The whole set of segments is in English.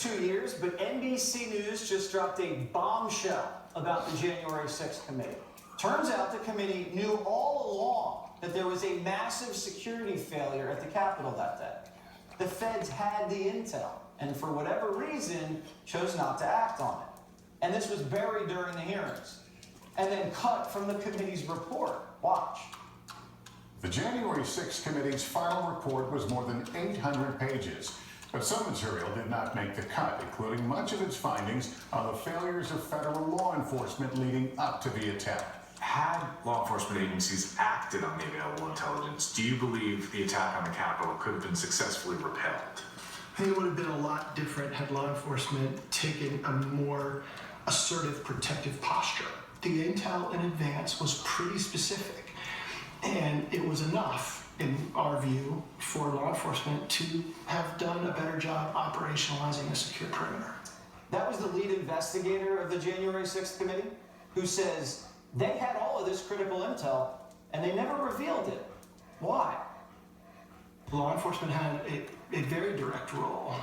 2 years, but NBC News just dropped a bombshell about the January 6th committee. Turns out the committee knew all along that there was a massive security failure at the Capitol that day. The feds had the intel, and for whatever reason, chose not to act on it. And this was buried during the hearings, and then cut from the committee's report. Watch. The January 6th committee's final report was more than 800 pages, but some material did not make the cut, including much of its findings on the failures of federal law enforcement leading up to the attack. Had law enforcement agencies acted on the available intelligence, do you believe the attack on the Capitol could have been successfully repelled? I think it would have been a lot different had law enforcement taken a more assertive, protective posture. The intel in advance was pretty specific, and it was enough, in our view, for law enforcement to have done a better job operationalizing a secure perimeter. That was the lead investigator of the January 6th committee who says they had all of this critical intel and they never revealed it. Why? Law enforcement had a very direct role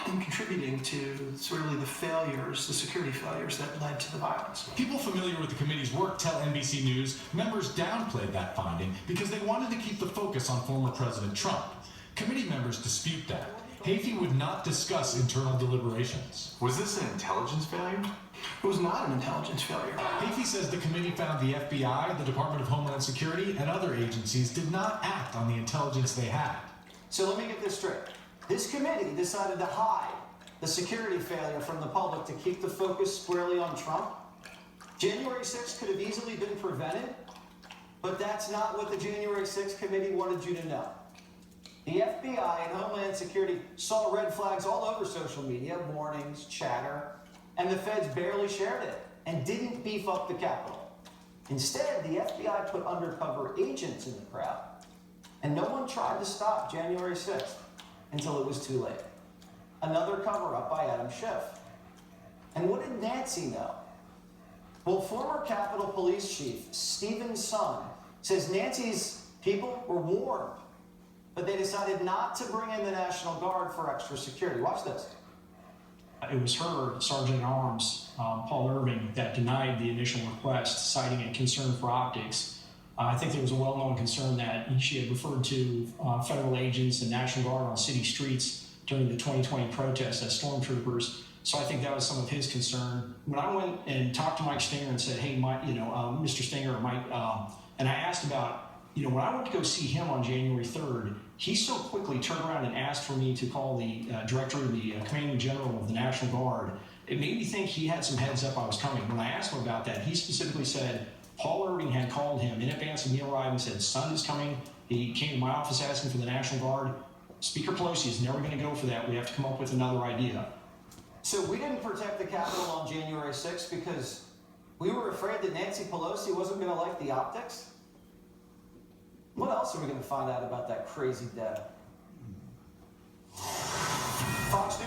in contributing to really the failures, the security failures that led to the violence. People familiar with the committee's work tell NBC News members downplayed that finding because they wanted to keep the focus on former President Trump. Committee members dispute that. Heafey would not discuss internal deliberations. Was this an intelligence failure? It was not an intelligence failure. Heafey says the committee found the FBI, the Department of Homeland Security, and other agencies did not act on the intelligence they had. So let me get this straight. This committee decided to hide the security failure from the public to keep the focus squarely on Trump. January 6th could have easily been prevented, but that's not what the January 6th committee wanted you to know. The FBI and Homeland Security saw red flags all over social media, warnings, chatter, and the feds barely shared it and didn't beef up the Capitol. Instead, the FBI put undercover agents in the crowd, and no one tried to stop January 6th until it was too late. Another cover-up by Adam Schiff. And what did Nancy know? Well, former Capitol Police Chief Stephen Son says Nancy's people were warned, but they decided not to bring in the National Guard for extra security. Watch this. It was her, Sergeant-at-Arms, Paul Irving, that denied the initial request, citing a concern for optics. I think there was a well-known concern that she had referred to federal agents and National Guard on city streets during the 2020 protests as stormtroopers. So I think that was some of his concern. When I went and talked to Mike Stinger and said, "Hey, Mike, Mr. Stinger, Mike," and I asked about, when I went to go see him on January 3rd, he so quickly turned around and asked for me to call the director, the commanding general of the National Guard. It made me think he had some heads up I was coming. When I asked him about that, he specifically said Paul Irving had called him in advance of me arriving and said, "Son is coming." He came to my office asking for the National Guard. Speaker Pelosi is never going to go for that. We have to come up with another idea. So we didn't protect the Capitol on January 6th because we were afraid that Nancy Pelosi wasn't going to like the optics? What else are we going to find out about that crazy data? Fox News